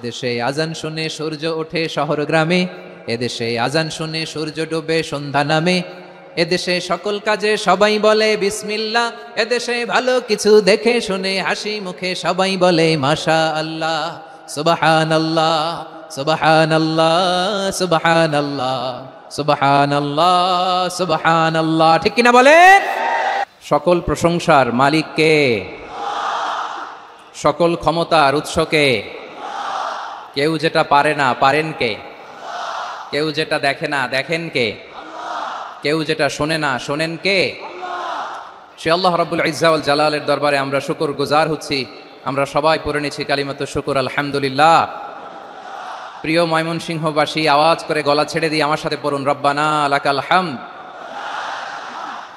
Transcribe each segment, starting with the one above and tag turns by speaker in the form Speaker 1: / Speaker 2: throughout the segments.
Speaker 1: এদেশে আজান শুনে সূর্য ওঠে শহর গ্রামে, এদেশে আজান শুনে সূর্য ডুবে সন্ধ্যা নামে, এদেশে সকল কাজে সবাই বলে বিসমিল্লাহ, এদেশে ভালো কিছু দেখে শুনে হাসি মুখে সবাই বলে মাশা আল্লাহ, সুবহানাল্লাহ সুবহানাল্লাহ সুবহানাল্লাহ সুবহানাল্লাহ সুবহানাল্লাহ। ঠিক কিনা বলেন? সকল প্রশংসার মালিক কে? সকল ক্ষমতার উৎস কে? কেউ যেটা পারে না পারেন কে? কেউ যেটা দেখে না দেখেন কে? কেউ যেটা শোনে না শোনেন কে? সে আল্লাহ রাব্বুল ইজ্জা ওয়াল জালালের দরবারে আমরা শুকর গুজার হচ্ছি। আমরা সবাই পড়ে নিচ্ছি কালিমাতুশ শুকর আলহামদুলিল্লাহ। প্রিয় ময়মনসিংহবাসী, আওয়াজ করে গলা ছেড়ে দিয়ে আমার সাথে পড়ুন, রব্বানা লাকাল হামদ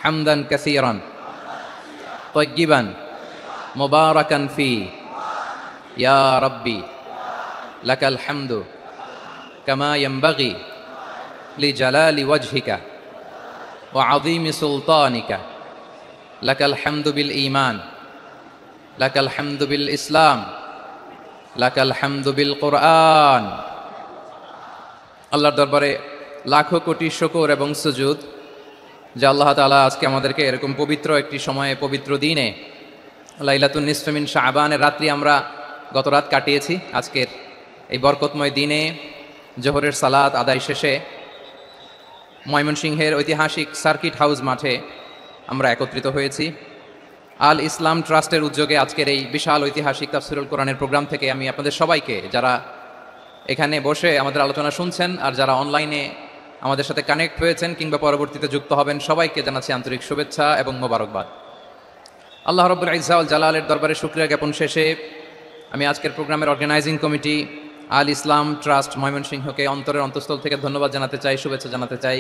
Speaker 1: হামদান কাসীরান তাইয়্যিবান মুবারাকান ফি ইয়া রাব্বি লাকাল হামদু কামা ইয়ানবাগি লিজালালি ওয়াজহিকা ওয়া আযীমি সুলতানিকা লাকাল হামদু বিল ঈমান লাকাল হামদু বিল ইসলাম লাকাল হামদু বিল কুরআন। আল্লাহর দরবারে লাখো কোটি শুকর এবং সুজুদ যে আল্লাহ তাআলা আজকে আমাদেরকে এরকম পবিত্র একটি সময়ে, পবিত্র দিনে, লাইলাতুন নিসফে মিন শাবানের রাত্রি আমরা গত রাত কাটিয়েছি। আজকের এই বরকতময় দিনে জোহরের সালাত আদায় শেষে ময়মনসিংহের ঐতিহাসিক সার্কিট হাউস মাঠে আমরা একত্রিত হয়েছি। আল ইসলাম ট্রাস্টের উদ্যোগে আজকের এই বিশাল ঐতিহাসিক তাফসীরুল কোরআনের প্রোগ্রাম থেকে আমি আপনাদের সবাইকে, যারা এখানে বসে আমাদের আলোচনা শুনছেন আর যারা অনলাইনে আমাদের সাথে কানেক্ট হয়েছেন কিংবা পরবর্তীতে যুক্ত হবেন, সবাইকে জানাচ্ছি আন্তরিক শুভেচ্ছা এবং মোবারকবাদ। আল্লাহ রাব্বুল ইজ্জা ওয়াল জালালের দরবারে শুকরিয়া জ্ঞাপন শেষে আমি আজকের প্রোগ্রামের অর্গানাইজিং কমিটি আল ইসলাম ট্রাস্ট ময়মনসিংহকে অন্তরের অন্তঃস্থল থেকে ধন্যবাদ জানাতে চাই, শুভেচ্ছা জানাতে চাই।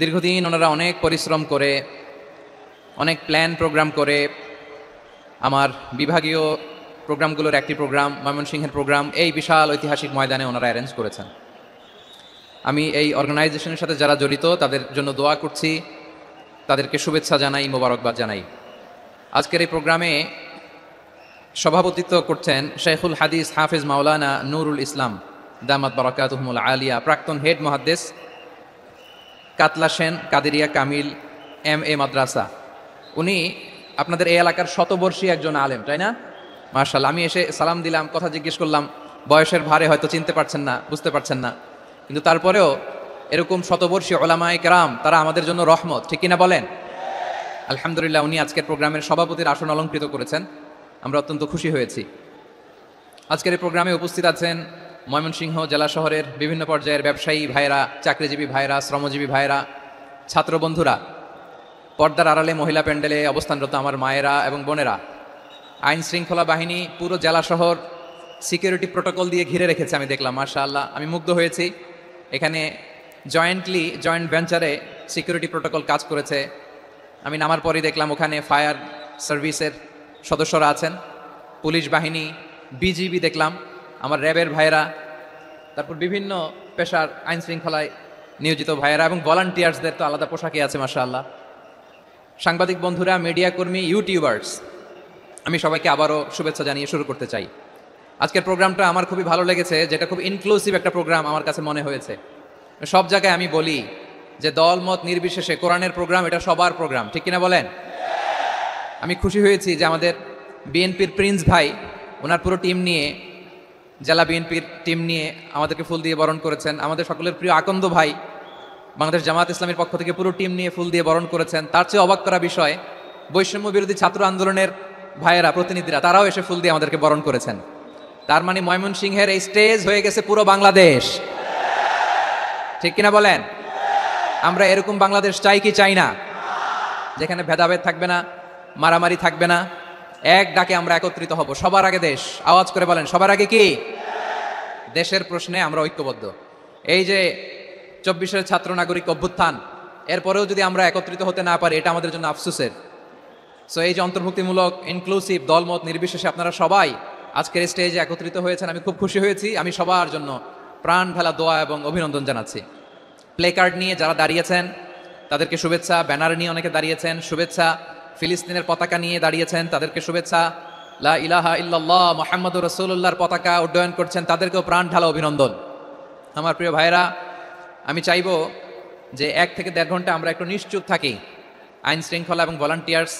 Speaker 1: দীর্ঘদিন ওনারা অনেক পরিশ্রম করে, অনেক প্ল্যান প্রোগ্রাম করে আমার বিভাগীয় প্রোগ্রামগুলোর একটি প্রোগ্রাম, ময়মনসিংহের প্রোগ্রাম, এই বিশাল ঐতিহাসিক ময়দানে ওনারা অ্যারেঞ্জ করেছেন। আমি এই অর্গানাইজেশনের সাথে যারা জড়িত তাদের জন্য দোয়া করছি, তাদেরকে শুভেচ্ছা জানাই, মোবারকবাদ জানাই। আজকের এই প্রোগ্রামে সভাপতিত্ব করছেন শেখুল হাদিস হাফেজ মাওলানা নুরুল ইসলাম দামাত বারাকাতুহুমুল আলিয়া, প্রাক্তন হেড মুহাদ্দিস, কাতলা সেন কাদেরিয়া কামিল MA মাদ্রাসা। উনি আপনাদের এই এলাকার শতবর্ষী একজন আলেম, তাই না? মাশাআল্লাহ। আমি এসে সালাম দিলাম, কথা জিজ্ঞেস করলাম, বয়সের ভারে হয়তো চিনতে পারছেন না, বুঝতে পারছেন না, কিন্তু তারপরেও এরকম শতবর্ষী ওলামায়ে কেরাম, তারা আমাদের জন্য রহমত। ঠিক কিনা বলেন? আলহামদুলিল্লাহ। উনি আজকের প্রোগ্রামের সভাপতির আসন অলঙ্কৃত করেছেন, আমরা অত্যন্ত খুশি হয়েছি। আজকের এই প্রোগ্রামে উপস্থিত আছেন ময়মনসিংহ জেলা শহরের বিভিন্ন পর্যায়ের ব্যবসায়ী ভাইরা, চাকরিজীবী ভাইরা, শ্রমজীবী ভাইরা, ছাত্র বন্ধুরা, পর্দার আড়ালে মহিলা প্যান্ডেলে অবস্থানরত আমার মায়েরা এবং বোনেরা, আইন শৃঙ্খলা বাহিনী পুরো জেলা শহর সিকিউরিটি প্রোটোকল দিয়ে ঘিরে রেখেছে। আমি দেখলাম, মাশাআল্লাহ, আমি মুগ্ধ হয়েছি। এখানে জয়েন্ট ভেঞ্চারে সিকিউরিটি প্রোটোকল কাজ করেছে। আমি নামার পরই দেখলাম ওখানে ফায়ার সার্ভিসের সদস্যরা আছেন, পুলিশ বাহিনী, বিজিবি দেখলাম, আমার র্যাবের ভাইয়েরা, তারপর বিভিন্ন পেশার আইন শৃঙ্খলায় নিয়োজিত ভাইয়েরা এবং ভলান্টিয়ার্সদের তো আলাদা পোশাকই আছে, মাশাআল্লাহ। সাংবাদিক বন্ধুরা, মিডিয়া কর্মী, ইউটিউবার্স, আমি সবাইকে আবারও শুভেচ্ছা জানিয়ে শুরু করতে চাই। আজকের প্রোগ্রামটা আমার খুবই ভালো লেগেছে, যেটা খুব ইনক্লুসিভ একটা প্রোগ্রাম আমার কাছে মনে হয়েছে। সব জায়গায় আমি বলি যে দল মত নির্বিশেষে কোরআনের প্রোগ্রাম এটা সবার প্রোগ্রাম, ঠিক কিনা বলেন? আমি খুশি হয়েছি যে আমাদের বিএনপির প্রিন্স ভাই ওনার পুরো টিম নিয়ে, জেলা বিএনপির টিম নিয়ে আমাদেরকে ফুল দিয়ে বরণ করেছেন। আমাদের সকলের প্রিয় আকন্দ ভাই বাংলাদেশ জামাত ইসলামের পক্ষ থেকে পুরো টিম নিয়ে ফুল দিয়ে বরণ করেছেন। তার চেয়ে অবাক করা বিষয়, বৈষম্য বিরোধী ছাত্র আন্দোলনের ভাইয়েরা, প্রতিনিধিরা, তারাও এসে ফুল দিয়ে আমাদেরকে বরণ করেছেন। তার মানে ময়মনসিংহের এই স্টেজ হয়ে গেছে পুরো বাংলাদেশ, ঠিক কিনা বলেন? আমরা এরকম বাংলাদেশ চাই কি চাই না? যেখানে ভেদাভেদ থাকবে না, মারামারি থাকবে না, এক ডাকে আমরা একত্রিত হব। সবার আগে দেশ, আওয়াজ করে বলেন, সবার আগে কি? দেশের প্রশ্নে আমরা ঐক্যবদ্ধ। এই যে 24-এর ছাত্র নাগরিক অভ্যুত্থান, এরপরেও যদি আমরা একত্রিত হতে না পারি, এটা আমাদের জন্য আফসোসের। সো এই যে অন্তর্ভুক্তিমূলক, ইনক্লুসিভ, দলমত নির্বিশেষে আপনারা সবাই আজকের স্টেজে একত্রিত হয়েছেন, আমি খুব খুশি হয়েছি। আমি সবার জন্য প্রাণ ঢালা দোয়া এবং অভিনন্দন জানাচ্ছি। প্লে কার্ড নিয়ে যারা দাঁড়িয়েছেন তাদেরকে শুভেচ্ছা, ব্যানার নিয়ে অনেকে দাঁড়িয়েছেন, শুভেচ্ছা, ফিলিস্তিনের পতাকা নিয়ে দাঁড়িয়েছেন, তাদেরকে শুভেচ্ছা, লা ইলাহা ইল্লাল্লাহ মুহাম্মাদুর রাসূলুল্লাহর পতাকা উড্ডয়ন করছেন, তাদেরকেও প্রাণ ঢালা অভিনন্দন। আমার প্রিয় ভাইরা, আমি চাইবো যে 1 থেকে 1.5 ঘন্টা আমরা একটু নিশ্চুপ থাকি। আইন শৃঙ্খলা এবং ভলান্টিয়ার্স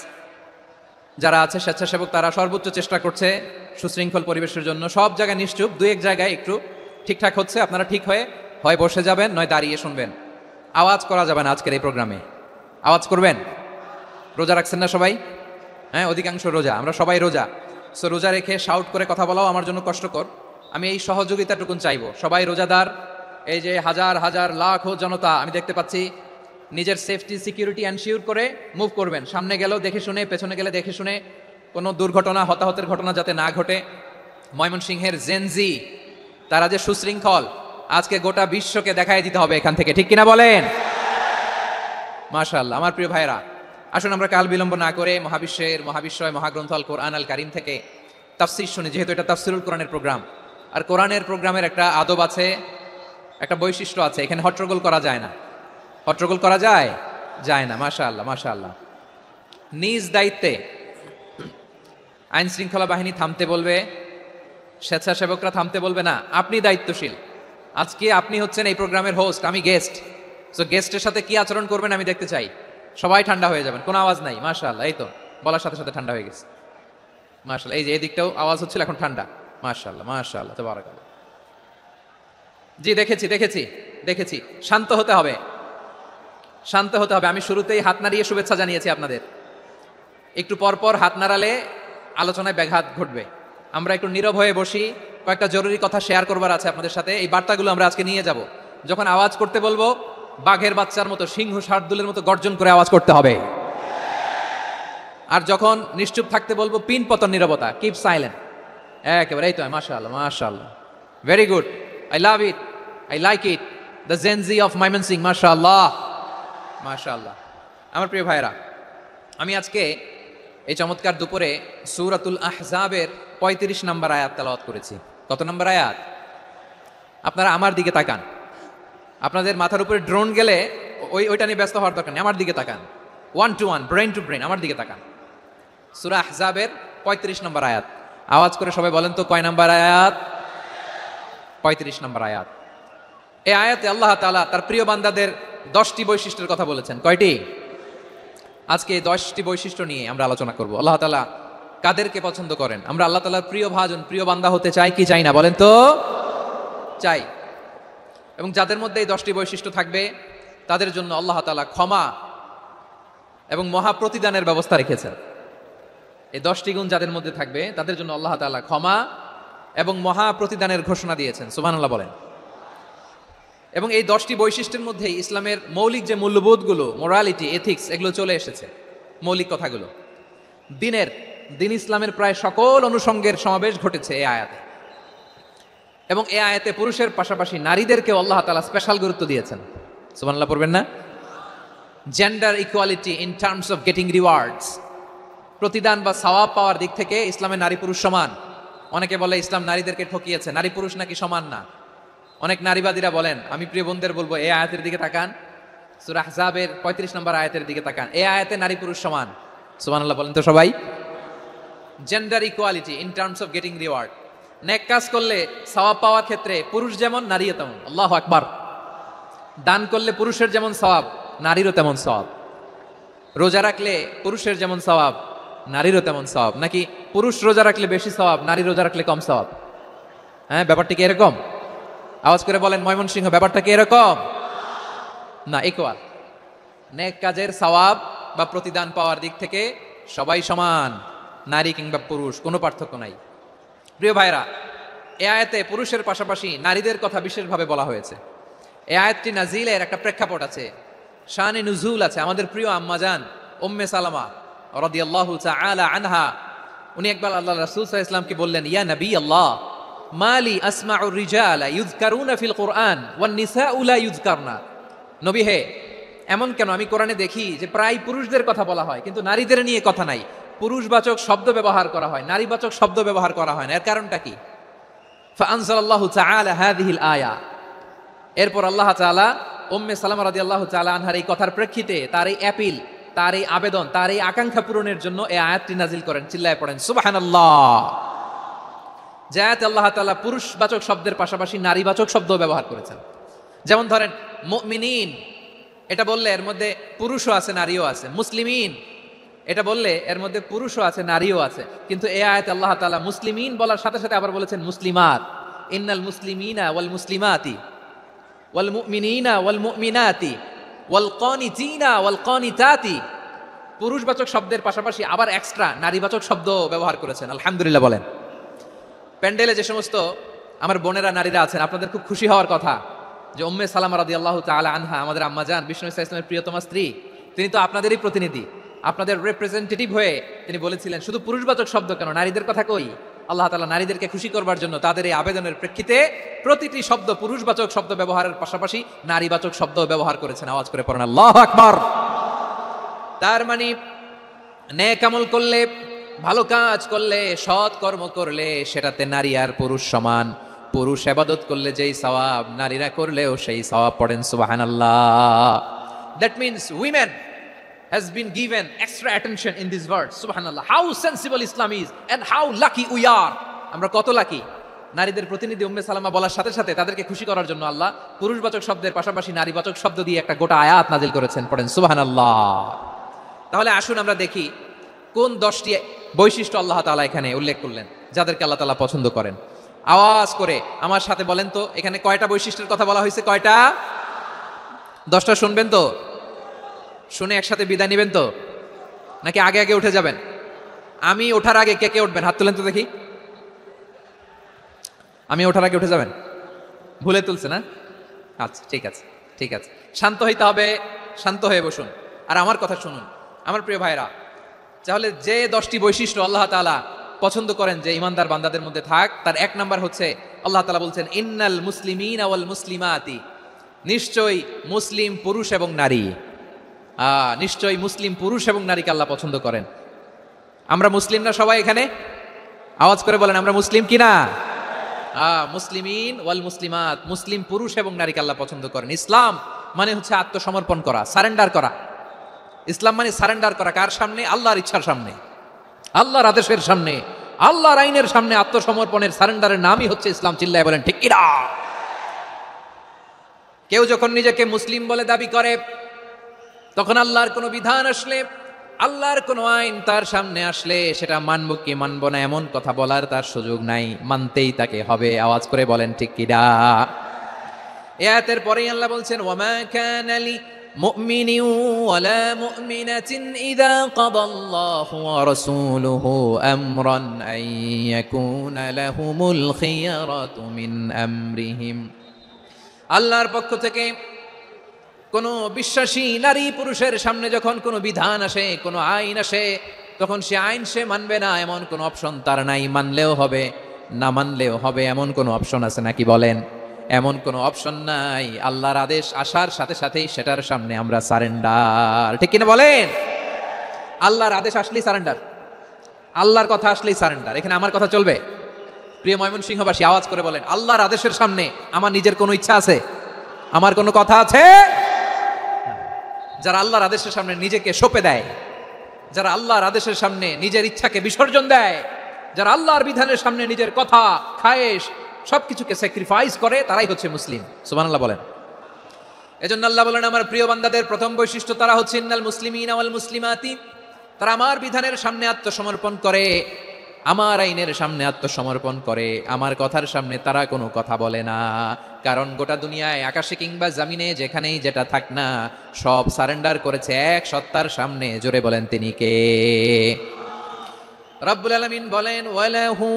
Speaker 1: যারা আছে, স্বেচ্ছাসেবক, তারা সর্বোচ্চ চেষ্টা করছে সুশৃঙ্খল পরিবেশের জন্য। সব জায়গায় নিশ্চুপ, 2-1 জায়গায় একটু ঠিকঠাক হচ্ছে। আপনারা ঠিক হয়ে হয় বসে যাবেন, নয় দাঁড়িয়ে শুনবেন। আওয়াজ করা যাবে না আজকের এই প্রোগ্রামে। আওয়াজ করবেন? রোজা রাখছেন না সবাই? হ্যাঁ, অধিকাংশ রোজা, আমরা সবাই রোজা। সো রোজা রেখে শাউট করে কথা বলাও আমার জন্য কষ্টকর। আমি এই সহযোগিতাটুকুন চাইবো। সবাই রোজাদার, এই যে হাজার হাজার লাখ জনতা আমি দেখতে পাচ্ছি, নিজের সেফটি সিকিউরিটি এনশিওর করে মুভ করবেন। সামনে গেলেও দেখে শুনে, পেছনে গেলে দেখে শুনে, কোনো দুর্ঘটনা, হতাহতের ঘটনা যাতে না ঘটে। ময়মনসিংহের জেনজি তারা যে সুশৃঙ্খল, আজকে গোটা বিশ্বকে দেখাই দিতে হবে এখান থেকে, ঠিক কিনা বলেন? মাশাআল্লাহ। আমার প্রিয় ভাইরা, আসুন আমরা কাল বিলম্ব না করে মহাবিশ্বয় মহাগ্রন্থ আল কোরআন আল কারীম থেকে তাফসীর শুনি, যেহেতু এটা তাফসীরুল কোরআনের প্রোগ্রাম। আর কোরআনের প্রোগ্রামের একটা আদব আছে, একটা বৈশিষ্ট্য আছে, এখানে হট্টগোল করা যায় না। হট্টগোল করা যায় না। মাশাআল্লাহ, মাশাআল্লাহ। নিজ দায়িত্বে আইন শৃঙ্খলা বাহিনী থামতে বলবে, স্বেচ্ছাসেবকরা থামতে বলবে না। আপনি দায়িত্বশীল। আজকে আপনি হচ্ছেন এই প্রোগ্রামের হোস্ট, আমি গেস্ট। সো গেস্টের সাথে কি আচরণ করবেন আমি দেখতে চাই। সবাই ঠান্ডা হয়ে যাবেন, কোনো আওয়াজ নাই। মাশাআল্লাহ, এই তো বলার সাথে সাথে ঠান্ডা হয়ে গেছে। মাশাআল্লাহ, এই যে এই দিকটাও আওয়াজ হচ্ছিল, এখন ঠান্ডা। মাশাআল্লাহ, মাশাআল্লাহ, তাবারাকাল্লাহ। জি, দেখেছি। শান্ত হতে হবে, শান্ত হতে হবে। আমি শুরুতেই হাত নাড়িয়ে শুভেচ্ছা জানিয়েছি আপনাদের। একটু পরপর হাত নাড়ালে আলোচনায় ব্যাঘাত ঘটবে। আমরা একটু নীরব হয়ে বসি, কয়েকটা জরুরি কথা শেয়ার করবার আছে আপনাদের সাথে। এই বার্তাগুলো আমরা আজকে নিয়ে যাব। যখন আওয়াজ করতে বলবো, বাঘের বাচ্চার মতো, সিংহ শার্দুলের মতো গর্জন করে আওয়াজ করতে হবে। আর যখন নিশ্চুপ থাকতে বলবো, পিন পতন নীরবতা, কিপ সাইলেন্ট। একেবারে এই তো। মাশাআল্লাহ, মাশাআল্লাহ, very good, I love it, I like it, the Gen Z of Mymensingh. মাশাআল্লাহ, মাশাআল্লাহ। আমার প্রিয় ভাইরা, আমি আজকে এই চমৎকার দুপুরে সূরাতুল আহজাবের 35 নম্বর আয়াত তেলাওয়াত করেছি। কত নম্বর আয়াত? আপনারা আমার দিকে তাকান। আপনাদের মাথার উপরে ড্রোন গেলে ওইটা নিয়ে ব্যস্ত হওয়ার দরকার নেই। আমার দিকে তাকান, 1 to 1, ব্রেন টু ব্রেন, আমার দিকে তাকান। সূরা আহজাবের 35 নম্বর আয়াত। আওয়াজ করে সবাই বলেন তো, কয় নম্বর আয়াত? 35 নম্বর আয়াত। এই আয়াতে আল্লাহ তাআলা তার প্রিয় বান্দাদের 10টি বৈশিষ্ট্যের কথা বলেছেন। কয়টি? আজকে এই 10টি বৈশিষ্ট্য নিয়ে আমরা আলোচনা করব। আল্লাহ তাআলা কাদেরকে পছন্দ করেন? আমরা আল্লাহ তাআলার প্রিয় ভাজন, প্রিয় বান্দা হতে চাই কি চাই না? বলেন তো। চাই। এবং যাদের মধ্যে এই 10টি বৈশিষ্ট্য থাকবে, তাদের জন্য আল্লাহ তাআলা ক্ষমা এবং মহা প্রতিদানের ব্যবস্থা রেখেছেন। এই 10টি গুণ যাদের মধ্যে থাকবে, তাদের জন্য আল্লাহ তাআলা ক্ষমা এবং মহা প্রতিদানের ঘোষণা দিয়েছেন। সুবহানাল্লাহ বলেন। এবং এই 10টি বৈশিষ্ট্যের মধ্যে ইসলামের মৌলিক যে মূল্যবোধগুলো, মোরালিটি, এথিক্স, এগুলো চলে এসেছে। মৌলিক কথাগুলো দিন ইসলামের প্রায় সকল অনুষঙ্গের সমাবেশ ঘটেছে এই আয়াতে। এবং এই আয়াতে পুরুষের পাশাপাশি নারীদেরকেও আল্লাহ তাআলা স্পেশাল গুরুত্ব দিয়েছেন। সুবহানাল্লাহ পড়বেন না? Gender equality in terms of getting rewards, প্রতিদান বা সওয়াব পাওয়ার দিক থেকে ইসলামে নারী পুরুষ সমান। অনেকে বলে ইসলাম নারীদেরকে ঠকিয়েছে, নারী পুরুষ নাকি সমান না। অনেক নারীবাদীরা বলেন, আমি প্রিয় বোনদের বলবো, এই আয়াতের দিকে তাকান, সূরা আহজাবের 35 নম্বর আয়াতের দিকে তাকান। এই আয়াতে নারী পুরুষ সমান। সুবহানাল্লাহ বলেন তো সবাই। Gender equality in terms of getting reward, নেক কাজ করলে সওয়াব পাওয়ার ক্ষেত্রে পুরুষ যেমন নারীও তেমন। আল্লাহু আকবার। দান করলে পুরুষের যেমন সওয়াব, নারীরও তেমন সওয়াব। রোজা রাখলে পুরুষের যেমন সওয়াব, নারীরও তেমন সওয়াব। নাকি পুরুষ রোজা রাখলে বেশি সওয়াব, নারী রোজা রাখলে কম সওয়াব? হ্যাঁ, ব্যাপারটা কি এরকম? আওয়াজ করে বলেন ময়মনসিংহ, ব্যাপারটা কি এরকম? না, ইকুয়াল। নেক কাজের সওয়াব বা প্রতিদান পাওয়ার দিক থেকে সবাই সমান, নারী কিংবা পুরুষ, কোনো পার্থক্য নাই। প্রিয় ভাইরা, এই আয়াতে পুরুষের পাশাপাশি নারীদের কথা বিশেষভাবে বলা হয়েছে। এই আয়াতটি নাজিলের একটা প্রেক্ষাপট আছে, শানে নুজুল আছে। আমাদের প্রিয় আম্মাজান উম্মে সালামা রাদিয়াল্লাহু তাআলা আনহা, উনি একবার আল্লাহ রাসূল সাল্লাল্লাহু আলাইহি ওয়াসাল্লামকে বললেন, ইয়া নবী আল্লাহ, মালি আসমাউ রিজালা ইউযকারুনা ফিল কুরআন ওয়ান নিসাউ লা ইউযকারনা। নবী হে, এমন কেন আমি কোরআনে দেখি যে প্রায় পুরুষদের কথা বলা হয়, কিন্তু নারীদের নিয়ে কথা নাই। পুরুষবাচক শব্দ ব্যবহার করা হয়, নারীবাচক শব্দ ব্যবহার করা হয় না। এর কারণটা কি? ফাআনজালাল্লাহু তাআলা হাযিহিল আয়া। এরপর আল্লাহ তাআলা উম্মে সালামা রাদিয়াল্লাহু তাআলা আনহার এই কথার প্রেক্ষিতে, তার এই অ্যাপিল, তার এই আবেদন, তার এই আকাঙ্ক্ষা পূরণের জন্য এই আয়াতটি নাজিল করেন। চিল্লায় পড়েন সুবহানাল্লাহ। যে আয়াতে আল্লাহ তাআলা পুরুষবাচক শব্দের পাশাপাশি নারীবাচক শব্দ ব্যবহার করেছেন। যেমন ধরেন মুমিনিন, এটা বললে এর মধ্যে পুরুষও আছে নারীও আছে। মুসলিমিন, এটা বললে এর মধ্যে পুরুষও আছে নারীও আছে। কিন্তু এই আয়াতে আল্লাহ তাআলা মুসলিমিন বলার সাথে সাথে আবার বলেছেন মুসলিমাত। ইন্নাল মুসলিমিনা ওয়াল মুসলিমাতি ওয়াল মুমিনিনা ওয়াল মুমিনাতি ওয়াল কানিতিনা ওয়াল কানিতাতি। পুরুষবাচক শব্দের পাশাপাশি আবার এক্সট্রা নারীবাচক শব্দ ব্যবহার করেছেন। আলহামদুলিল্লাহ বলেন। প্যান্ডেলে যে সমস্ত আমার বোনেরা নারীরা আছেন, আপনাদের খুব খুশি হওয়ার কথা যে উম্মে সালামা রাদিয়াল্লাহু তাআলা আনহা, আমাদের আম্মা জান, বিষ্ণু ইসলামের প্রিয়তমা স্ত্রী, তিনি তো আপনাদেরই প্রতিনিধি, আপনাদের রিপ্রেজেন্টেটিভ হয়ে তিনি বলেছিলেন শুধু পুরুষবাচক শব্দ কেন, নারীদের কথা কই। আল্লাহ তাআলা নারীদেরকে খুশি করবার জন্য তাদের এই আবেদনের প্রেক্ষিতে প্রতিটি শব্দ পুরুষবাচক শব্দ ব্যবহারের পাশাপাশি নারীবাচক শব্দ ব্যবহার করেছেন। আওয়াজ করে পড়েন আল্লাহু আকবার। তার মানে নেক আমল করলে, ভালো কাজ করলে, সৎ কর্ম করলে সেটাতে নারী আর পুরুষ সমান। পুরুষ ইবাদত করলে যেই সওয়াব, নারীরা করলেও সেই সওয়াব। পড়েন সুবহানাল্লাহ। That means women has been given extra attention in this verse. Subhanallah. How sensible Islam is and how lucky we are. আমরা কত লাকি। নারীদের প্রতিনিধি উম্মে সালামা বলার সাথে সাথে তাদেরকে খুশি করার জন্য আল্লাহ পুরুষবাচক শব্দের পাশাপাশি নারীবাচক শব্দ দিয়ে একটা গোটা আয়াত নাজিল করেছেন। পড়েন সুবহানাল্লাহ। তাহলে আসুন আমরা দেখি কোন 10টি বৈশিষ্ট্য আল্লাহ তাআলা এখানে উল্লেখ করলেন যাদেরকে আল্লাহ তাআলা পছন্দ করেন। আওয়াজ করে আমার সাথে বলেন তো, এখানে কয়টা বৈশিষ্ট্যের কথা বলা হয়েছে? কয়টা? 10টা শুনবেন তো? শুনে একসাথে বিদায় নেবেন তো, নাকি আগে আগে উঠে যাবেন? আমি ওঠার আগে কে কে উঠবেন? হাত তুলেন তো দেখি। আমি ওঠার আগে উঠে যাবেন? ভুলে তুলছে না? আচ্ছা, ঠিক আছে, ঠিক আছে। শান্ত হইতে হবে, শান্ত হয়ে বসুন আর আমার কথা শুনুন আমার প্রিয় ভাইরা। তাহলে যে 10টি বৈশিষ্ট্য আল্লাহ তাআলা পছন্দ করেন যে ইমানদার বান্দাদের মধ্যে থাক, তার এক নাম্বার হচ্ছে আল্লাহ তাআলা বলছেন ইন্নাল মুসলিমিনা ওয়াল মুসলিমাতি। নিশ্চয়ই মুসলিম পুরুষ এবং নারী, নিশ্চয়ই মুসলিম পুরুষ এবং নারীকে আল্লাহ পছন্দ করেন। আমরা মুসলিম না সবাই এখানে? আওয়াজ করে বলেন আমরা মুসলিম কিনা? মুসলিমিন ওয়াল মুসলিমাত, মুসলিম পুরুষ এবং নারীকে আল্লাহ পছন্দ করেন। ইসলাম মানে হচ্ছে আত্মসমর্পণ করা, সারেন্ডার করা। ইসলাম মানে সারেন্ডার করা। কার সামনে? আল্লাহর ইচ্ছার সামনে, আল্লাহর আদেশের সামনে, আল্লাহর আইনের সামনে আত্মসমর্পণের, সারেন্ডারের নামই হচ্ছে ইসলাম। চিল্লায় বলেন ঠিক কিনা? কেউ যখন নিজেকে মুসলিম বলে দাবি করে, তখন আল্লাহর কোনো বিধান আসলে, আল্লাহর কোনো আইন তার সামনে আসলে সেটা মানব কি মানব না এমন কথা বলার তার সুযোগ নাই, মানতেই তাকে হবে। আওয়াজ করে বলেন ঠিক কিনা? এই আয়াতের পরেই আল্লাহ বলছেন ওয়ামা কানা লি মুমিনিন ওয়ালা মুমিনাতিন ইযা কাদাল্লাহু ওয়া রাসূলুহু আমরান আন ইয়াকুনা লাহুমুল খিয়ারাতু মিন আমরিহিম। আল্লাহর পক্ষ থেকে কোনো বিশ্বাসী নারী পুরুষের সামনে যখন কোনো বিধান আসে, কোনো আইন আসে, তখন সে আইন সে মানবে না এমন কোনো অপশন তার নাই। মানলেও হবে, না মানলেও হবে এমন কোনো অপশন আছে নাকি বলেন? এমন কোনো অপশন নাই। আল্লাহর আদেশ আসার সাথে সাথেই সেটার সামনে আমরা সারেন্ডার। ঠিক কিনা বলেন? আল্লাহর আদেশ আসলেই সারেন্ডার, আল্লাহর কথা আসলেই সারেন্ডার। এখানে আমার কথা চলবে? প্রিয় ময়মনসিংহবাসী আওয়াজ করে বলেন আল্লাহর আদেশের সামনে আমার নিজের কোনো ইচ্ছা আছে? আমার কোনো কথা আছে? যারা আল্লাহর আদেশের সামনে নিজেকে সঁপে দেয়, যারা আল্লাহর আদেশের সামনে নিজের ইচ্ছাকে বিসর্জন দেয়, যারা আল্লাহর বিধানের সামনে নিজের কথা, খায়েশ সবকিছুকে স্যাক্রিফাইস করে, তারাই হচ্ছে মুসলিম। সুবহানাল্লাহ বলেন। এজন্য আল্লাহ বলেন আমার প্রিয় বান্দাদের প্রথম বৈশিষ্ট্য তারা হচ্ছে ইন্নাল মুসলিমিনা ওয়াল মুসলিমাতি। তারা আমার বিধানের সামনে আত্মসমর্পণ করে, আমার আইনের সামনে আত্মসমর্পণ করে, আমার কথার সামনে তারা কোনো কথা বলে না। কারণ গোটা দুনিয়ায় আকাশে কিংবা জামিনে যেখানেই যেটা থাক না, সব সারেন্ডার করেছে এক সত্তার সামনে। জোরে বলেন তিনি কে? রব্বুল আলামিন বলেন ওয়ালাহু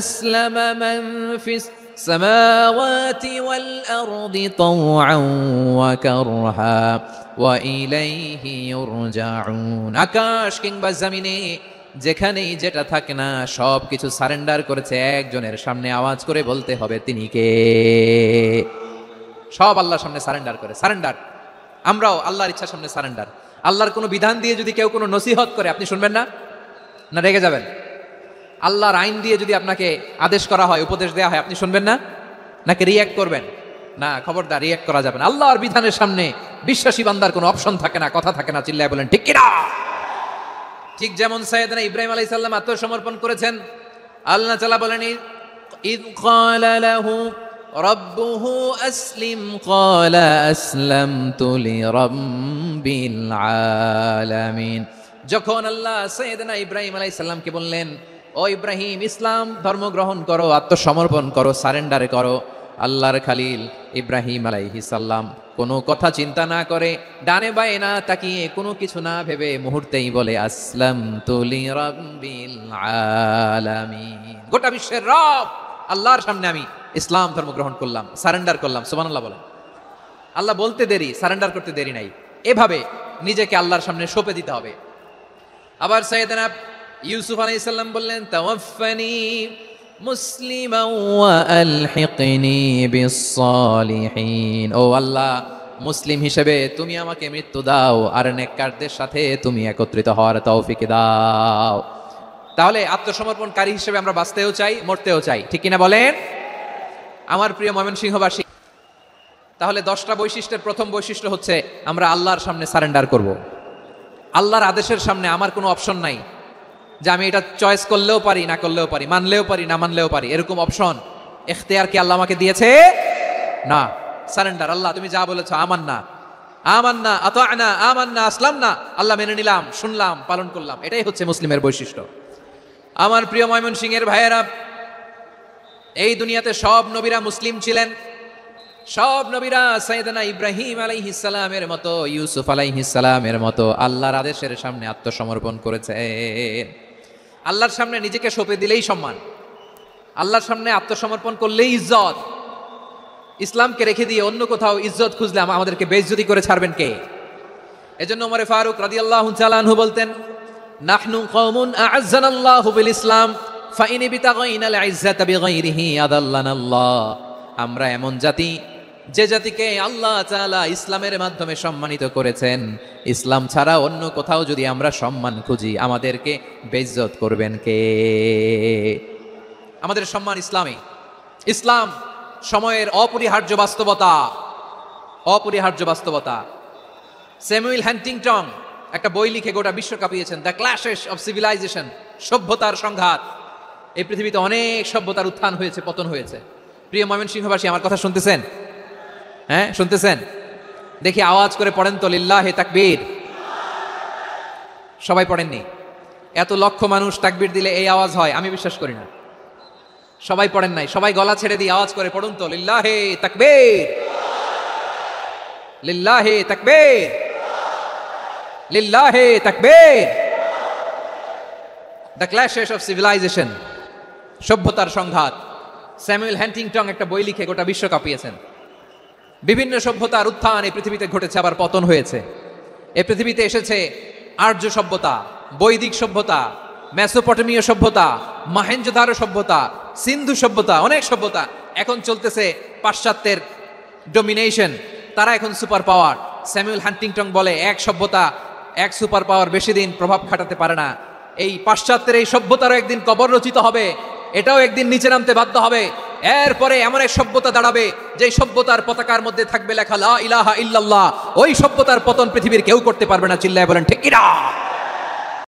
Speaker 1: আসলামা মান ফিস সামাওয়াতি ওয়াল আরদি তাওআন ওয়া কারহা ওয়া ইলাইহি ইউরজাউন। আকাশ কিংবা জামিনে যেখানেই যেটা থাকে না, সব কিছু সারেন্ডার করেছে একজনের সামনে। আওয়াজ করে বলতে হবে তিনি কে? সব আল্লাহর সামনে সারেন্ডার করে। সারেন্ডার। আমরাও আল্লাহর ইচ্ছার সামনে সারেন্ডার। আল্লাহর কোনো বিধান দিয়ে যদি কেউ কোনো নসিহত করে, আপনি শুনবেন না? না রেগে যাবেন? আল্লাহর আইন দিয়ে যদি আপনাকে আদেশ করা হয়, উপদেশ দেওয়া হয়, আপনি শুনবেন না? নাকি রিয়্যাক্ট করবেন? না, খবরদার রিঅ্যাক্ট করা যাবে না। আল্লাহর বিধানের সামনে বিশ্বাসী বান্দার কোনো অপশন থাকে না, কথা থাকে না। চিল্লায় বলেন ঠিক কিনা? ঠিক যেমন সাইয়েদনা ইব্রাহিম আলাইহিস সালাম আত্মসমর্পণ করেছেন। আল্লাহ তাআলা বলেন ইয ক্বালা লাহু রাব্বুহু আসলিম ক্বালা আসলামতু লিরাব্বিল আলামিন। যখন আল্লাহ সাইয়েদনা ইব্রাহিম আলাইহিস সালামকে বললেন, ও ইব্রাহিম, ইসলাম ধর্ম গ্রহণ করো, আত্মসমর্পণ করো, সারেন্ডার করো, আল্লাহর খালিল ইব্রাহিম আলাইহিস সালাম কোনো কথা চিন্তা না করে, ডানে বায়ে না তাকিয়ে, কোনো কিছু না ভেবে মুহূর্তেই বলে আসলামতু লিরাব্বিল আলামিন। গোটা বিশ্বের রব আল্লাহর সামনে আমি ইসলাম ধর্ম গ্রহণ করলাম, সারেন্ডার করলাম। সুবহানাল্লাহ বলেন। আল্লাহ বলতে দেরি, সারেন্ডার করতে দেরি নাই। এভাবে নিজেকে আল্লাহর সামনে সঁপে দিতে হবে। আবার সাইয়েদনা ইউসুফ আলাইহিস সালাম বললেন, তাওয়াফফানি মুসলিমান ওয়া আলহিকনি বিস-সালিহিন। ও আল্লাহ, মুসলিম হিসেবে তুমি আমাকে মৃত্যু দাও, আর নেককারদের সাথে তুমি একত্রিত হওয়ার তৌফিক দাও। তাহলে আত্মসমর্পণকারী হিসেবে আমরা বাঁচতেও চাই, মরতেও চাই, ঠিক কিনা বলেন? আমার প্রিয় ময়মনসিংহবাসী, তাহলে 10টা বৈশিষ্ট্যের প্রথম বৈশিষ্ট্য হচ্ছে আমরা আল্লাহর সামনে সারেন্ডার করব। আল্লাহর আদেশের সামনে আমার কোনো অপশন নাই যে আমি এটা চয়েস করলেও পারি, না করলেও পারি, মানলেও পারি, না মানলেও পারি, এরকম অপশন এখতিয়ার কি আল্লাহ আমাকে দিয়েছে? না। সারেন্ডার। আল্লাহ তুমি যা বলেছো, আমান্না আমান্না আতা'না আমান্না আসলামনা, আল্লাহ মেনে নিলাম, শুনলাম, পালন করলাম। এটাই হচ্ছে মুসলিমের বৈশিষ্ট্য। আমার প্রিয় ময়মনসিংহের ভাইয়েরা, এই দুনিয়াতে সব নবীরা মুসলিম ছিলেন। সব নবীরা সাইয়েদনা ইব্রাহিম আলাইহিস সালামের মতো, ইউসুফ আলাইহিস সালামের মতো আল্লাহর আদেশের সামনে আত্মসমর্পণ করেছেন। আল্লাহর সামনে নিজেকে সঁপে দিলেই সম্মান, আল্লাহর সামনে আত্মসমর্পণ করলেই ইজ্জত। ইসলামকে রেখে দিয়ে অন্য কোথাও ইজ্জত খুঁজলে আমাদেরকে বেইজ্জতি করে ছাড়বেন কে? এজন্য ওমর ফারুক রাদিয়াল্লাহু তাআলা আনহু বলতেন, নাহনু কওমুন আ'আজ্জানাল্লাহু বিল ইসলাম ফাইন বিতাগাইনাল ইজ্জাতা বিগাইরিহি আদাল্লানাল্লাহ। আমরা এমন জাতি, যে জাতিকে আল্লাহ তাআলা ইসলামের মাধ্যমে সম্মানিত করেছেন। ইসলাম ছাড়া অন্য কোথাও যদি আমরা সম্মান খুঁজি, আমাদেরকে বেইজ্জত করবেন কে? আমাদের সম্মান ইসলামে। ইসলাম সময়ের অপরিহার্য বাস্তবতা, অপরিহার্য বাস্তবতা। স্যামুয়েল হান্টিংটন একটা বই লিখে গোটা বিশ্ব কাঁপিয়েছেন, দ্য ক্ল্যাশেস অফ সিভিলাইজেশন, সভ্যতার সংঘাত। এই পৃথিবীতে অনেক সভ্যতার উত্থান হয়েছে, পতন হয়েছে। প্রিয় ময়মনসিংহবাসী, আমার কথা শুনতেছেন? হ্যাঁ, শুনতেছেন? দেখি আওয়াজ করে পড়েন তো, লিল্লাহে তাকবীর। সবাই পড়েননি? এত লক্ষ মানুষ তাকবীর দিলে এই আওয়াজ হয়? আমি বিশ্বাস করি না। সবাই পড়েন নাই। সবাই গলা ছেড়ে দিয়ে আওয়াজ করে পড়ুন তো, লিল্লাহে তাকবীর, লিল্লাহে তাকবীর, লিল্লাহে তাকবীর। দ্য ক্ল্যাশেস অফ সিভিলাইজেশন, সভ্যতার সংঘাত। স্যামুয়েল হান্টিংটন একটা বই লিখে গোটা বিশ্ব কাঁপিয়েছেন। বিভিন্ন সভ্যতার উত্থান এই পৃথিবীতে ঘটেছে, আবার পতন হয়েছে। এই পৃথিবীতে এসেছে আর্য সভ্যতা, বৈদিক সভ্যতা, মেসোপটেমীয় সভ্যতা, মহেঞ্জোদারো সভ্যতা, সিন্ধু সভ্যতা, অনেক সভ্যতা। এখন চলতেছে পাশ্চাত্যের ডমিনেশন, তারা এখন সুপার পাওয়ার। স্যামুয়েল হান্টিংটন বলে, এক সভ্যতা, এক সুপার পাওয়ার বেশি দিন প্রভাব খাটাতে পারে না। এই পাশ্চাত্যের এই সভ্যতারও একদিন কবর রচিত হবে, এটাও একদিন নিচে নামতে বাধ্য হবে। এরপরে এমন এক সভ্যতা দাঁড়াবে, যে সভ্যতার পতাকার মধ্যে থাকবে লেখা লা ইলাহা ইল্লাল্লাহ। ওই সভ্যতার পতন পৃথিবীর কেউ করতে পারবে না। চিল্লায় বলেন ঠিক কিনা?